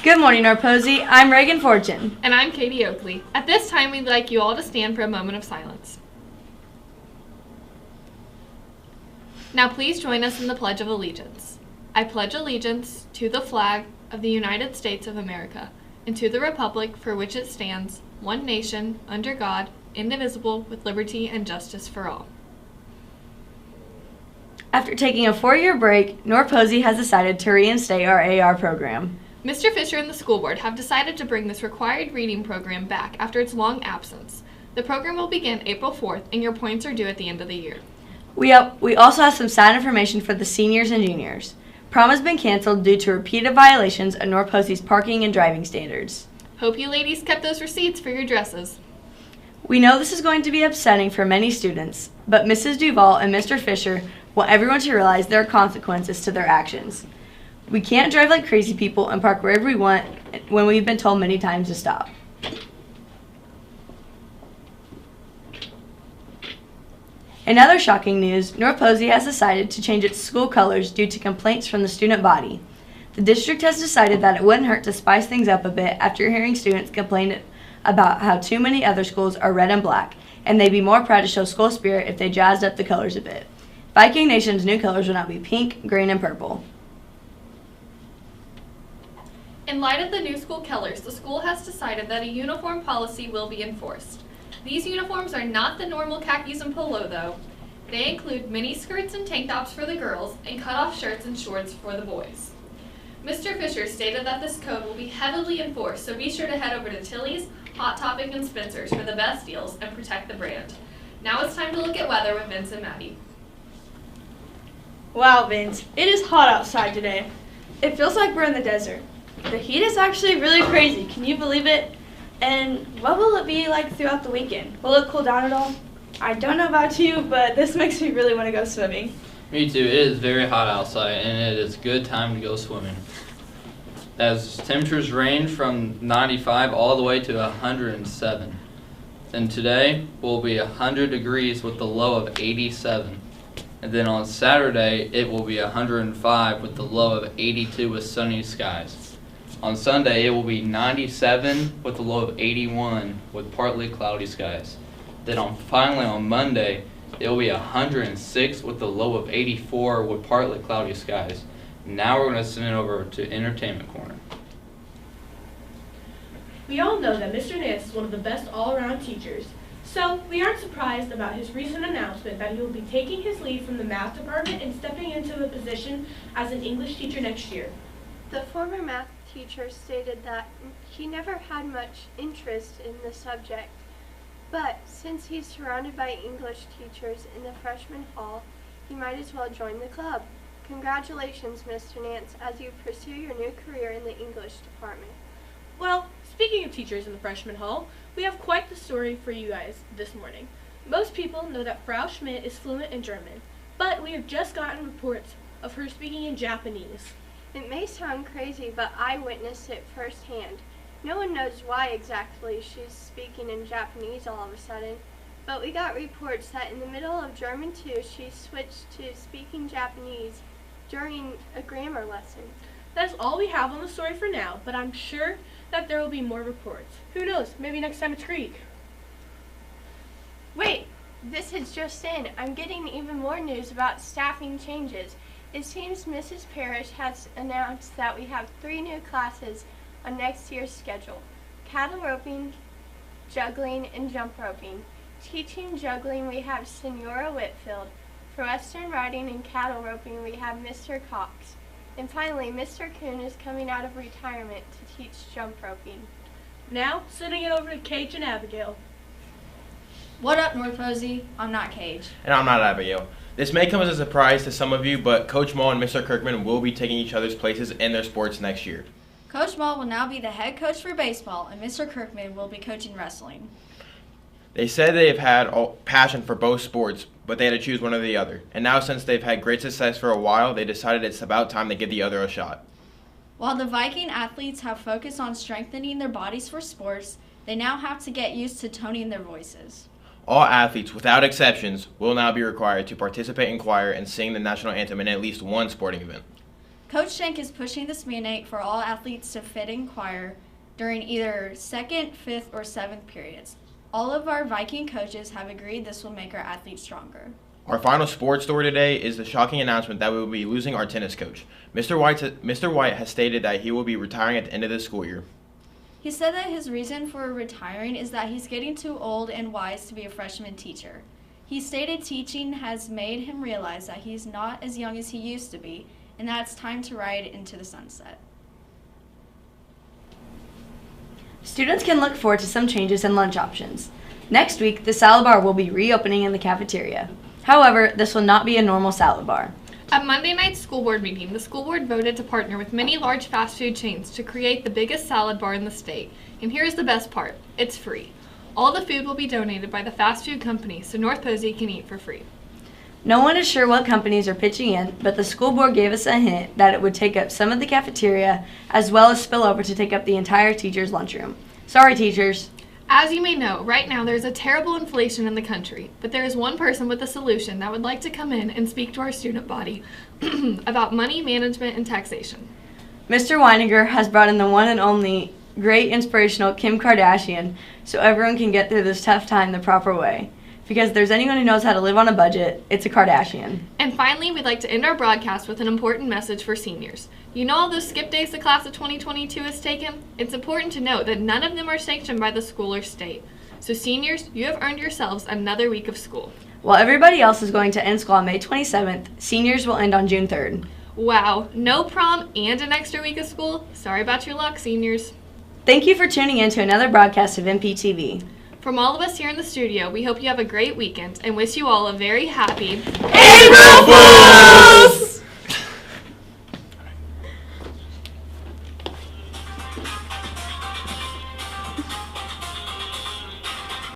Good morning, Norposy. I'm Reagan Fortune. And I'm Katie Oakley. At this time, we'd like you all to stand for a moment of silence. Now please join us in the Pledge of Allegiance. I pledge allegiance to the flag of the United States of America and to the republic for which it stands, one nation, under God, indivisible, with liberty and justice for all. After taking a 4-year break, Norposy has decided to reinstate our AR program. Mr. Fisher and the school board have decided to bring this required reading program back after its long absence. The program will begin April 4th, and your points are due at the end of the year. We also have some sad information for the seniors and juniors. Prom has been canceled due to repeated violations of Norposy's parking and driving standards. Hope you ladies kept those receipts for your dresses. We know this is going to be upsetting for many students, but Mrs. Duval and Mr. Fisher want everyone to realize there are consequences to their actions. We can't drive like crazy people and park wherever we want when we've been told many times to stop. In other shocking news, Norposy has decided to change its school colors due to complaints from the student body. The district has decided that it wouldn't hurt to spice things up a bit after hearing students complain about how too many other schools are red and black, and they'd be more proud to show school spirit if they jazzed up the colors a bit. Viking Nation's new colors will now be pink, green, and purple. In light of the new school colors, the school has decided that a uniform policy will be enforced. These uniforms are not the normal khakis and polo, though. They include mini skirts and tank tops for the girls and cut-off shirts and shorts for the boys. Mr. Fisher stated that this code will be heavily enforced, so be sure to head over to Tilly's, Hot Topic, and Spencer's for the best deals and protect the brand. Now it's time to look at weather with Vince and Maddie. Wow, Vince, it is hot outside today. It feels like we're in the desert. The heat is actually really crazy. Can you believe it? And what will it be like throughout the weekend? Will it cool down at all? I don't know about you, but this makes me really want to go swimming. Me too. It is very hot outside, and it is a good time to go swimming. As temperatures range from 95 all the way to 107. And today will be 100 degrees with the low of 87. And then on Saturday, it will be 105 with the low of 82 with sunny skies. On Sunday, it will be 97 with a low of 81 with partly cloudy skies. Then finally on Monday, it will be 106 with a low of 84 with partly cloudy skies. Now we're going to send it over to Entertainment Corner. We all know that Mr. Nance is one of the best all-around teachers, so we aren't surprised about his recent announcement that he will be taking his leave from the math department and stepping into the position as an English teacher next year. The former math teacher stated that he never had much interest in the subject, but since he's surrounded by English teachers in the freshman hall, he might as well join the club. Congratulations, Mr. Nance, as you pursue your new career in the English department. Well, speaking of teachers in the freshman hall, we have quite the story for you guys this morning. Most people know that Frau Schmidt is fluent in German, but we have just gotten reports of her speaking in Japanese. It may sound crazy, but I witnessed it firsthand. No one knows why exactly she's speaking in Japanese all of a sudden, but we got reports that in the middle of German 2, she switched to speaking Japanese during a grammar lesson. That's all we have on the story for now, but I'm sure that there will be more reports. Who knows, maybe next time it's Greek. Wait, this is just in. I'm getting even more news about staffing changes. It seems Mrs. Parrish has announced that we have 3 new classes on next year's schedule: cattle roping, juggling, and jump roping. Teaching juggling, we have Senora Whitfield. For Western riding and cattle roping, we have Mr. Cox. And finally, Mr. Kuhn is coming out of retirement to teach jump roping. Now, sending it over to Cage and Abigail. What up, Norposy? I'm not Cage. And I'm not Abigail. This may come as a surprise to some of you, but Coach Mull and Mr. Kirkman will be taking each other's places in their sports next year. Coach Mull will now be the head coach for baseball, and Mr. Kirkman will be coaching wrestling. They said they've had a passion for both sports, but they had to choose one or the other. And now, since they've had great success for a while, they decided it's about time to give the other a shot. While the Viking athletes have focused on strengthening their bodies for sports, they now have to get used to toning their voices. All athletes, without exceptions, will now be required to participate in choir and sing the national anthem in at least one sporting event. Coach Shank is pushing this mandate for all athletes to fit in choir during either 2nd, 5th, or 7th periods. All of our Viking coaches have agreed this will make our athletes stronger. Our final sports story today is the shocking announcement that we will be losing our tennis coach. Mr. White has stated that he will be retiring at the end of this school year. He said that his reason for retiring is that he's getting too old and wise to be a freshman teacher. He stated teaching has made him realize that he's not as young as he used to be, and that it's time to ride into the sunset. Students can look forward to some changes in lunch options. Next week, the salad bar will be reopening in the cafeteria. However, this will not be a normal salad bar. At Monday night's school board meeting, the school board voted to partner with many large fast food chains to create the biggest salad bar in the state. And here's the best part, it's free. All the food will be donated by the fast food company so North Posey can eat for free. No one is sure what companies are pitching in, but the school board gave us a hint that it would take up some of the cafeteria as well as spill over to take up the entire teacher's lunchroom. Sorry, teachers. As you may know, right now there's a terrible inflation in the country, but there is one person with a solution that would like to come in and speak to our student body about money management and taxation. Mr. Weininger has brought in the one and only great inspirational Kim Kardashian so everyone can get through this tough time the proper way. Because if there's anyone who knows how to live on a budget, it's a Kardashian. And finally, we'd like to end our broadcast with an important message for seniors. You know all those skip days the class of 2022 has taken? It's important to note that none of them are sanctioned by the school or state. So seniors, you have earned yourselves another week of school. While everybody else is going to end school on May 27th, seniors will end on June 3rd. Wow, no prom and an extra week of school? Sorry about your luck, seniors. Thank you for tuning in to another broadcast of NPTV. From all of us here in the studio, we hope you have a great weekend and wish you all a very happy April Fools!